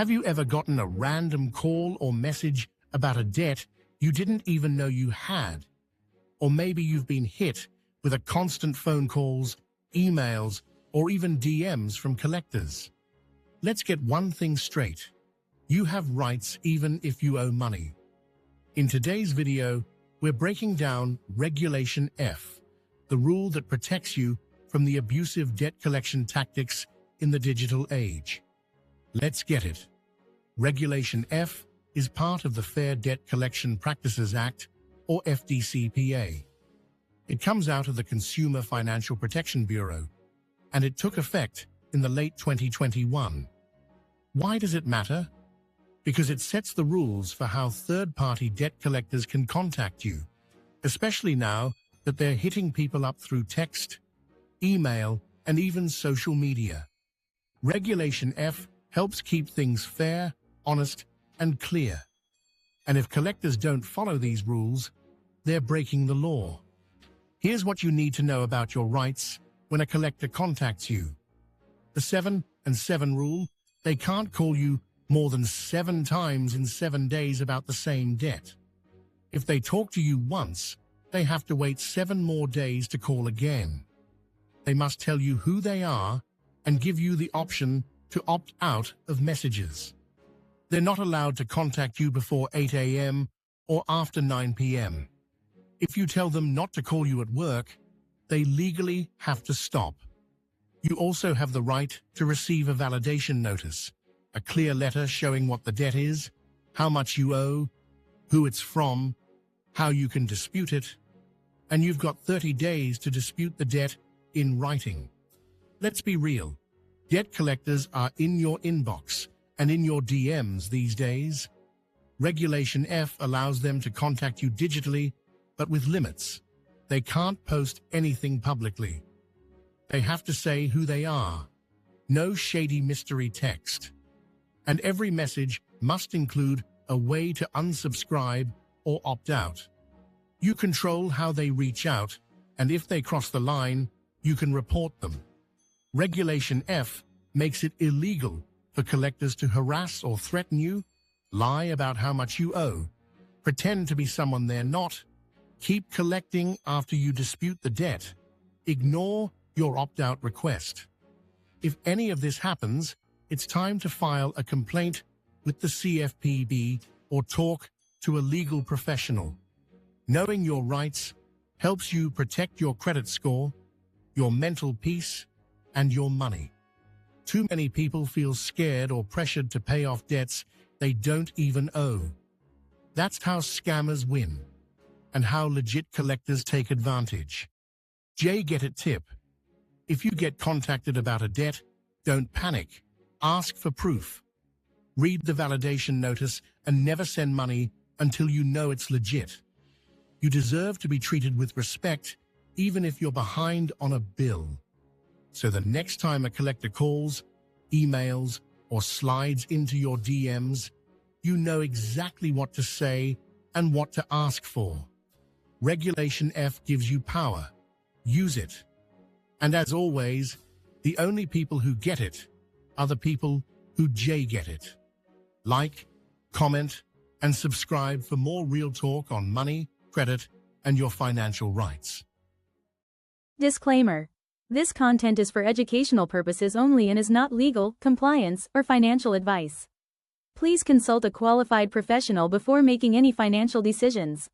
Have you ever gotten a random call or message about a debt you didn't even know you had? Or maybe you've been hit with a constant phone calls, emails, or even DMs from collectors. Let's get one thing straight. You have rights even if you owe money. In today's video, we're breaking down Regulation F, the rule that protects you from the abusive debt collection tactics in the digital age. Let's get it. Regulation F is part of the Fair Debt Collection Practices Act, or FDCPA. It comes out of the Consumer Financial Protection Bureau, and it took effect in the late 2021. Why does it matter? Because it sets the rules for how third-party debt collectors can contact you, especially now that they're hitting people up through text, email, and even social media. Regulation F helps keep things fair, honest, and clear. And if collectors don't follow these rules, they're breaking the law. Here's what you need to know about your rights when a collector contacts you. The 7 and 7 rule: they can't call you more than 7 times in 7 days about the same debt. If they talk to you once, they have to wait 7 more days to call again. They must tell you who they are and give you the option to opt out of messages. They're not allowed to contact you before 8 a.m. or after 9 p.m. If you tell them not to call you at work, they legally have to stop. You also have the right to receive a validation notice, a clear letter showing what the debt is, how much you owe, who it's from, how you can dispute it, and you've got 30 days to dispute the debt in writing. Let's be real. Debt collectors are in your inbox and in your DMs these days. Regulation F allows them to contact you digitally, but with limits. They can't post anything publicly. They have to say who they are. No shady mystery text. And every message must include a way to unsubscribe or opt out. You control how they reach out, and if they cross the line, you can report them. Regulation F makes it illegal for collectors to harass or threaten you, lie about how much you owe, pretend to be someone they're not, keep collecting after you dispute the debt, ignore your opt-out request. If any of this happens, it's time to file a complaint with the CFPB or talk to a legal professional. Knowing your rights helps you protect your credit score, your mental peace, and your money. Too many people feel scared or pressured to pay off debts they don't even owe. That's how scammers win, and how legit collectors take advantage. Get it tip. If you get contacted about a debt, don't panic. Ask for proof. Read the validation notice and never send money until you know it's legit. You deserve to be treated with respect, even if you're behind on a bill. So the next time a collector calls, emails, or slides into your DMs, you know exactly what to say and what to ask for. Regulation F gives you power. Use it. And as always, the only people who get it are the people who get it. Like, comment, and subscribe for more real talk on money, credit, and your financial rights. Disclaimer. This content is for educational purposes only and is not legal, compliance, or financial advice. Please consult a qualified professional before making any financial decisions.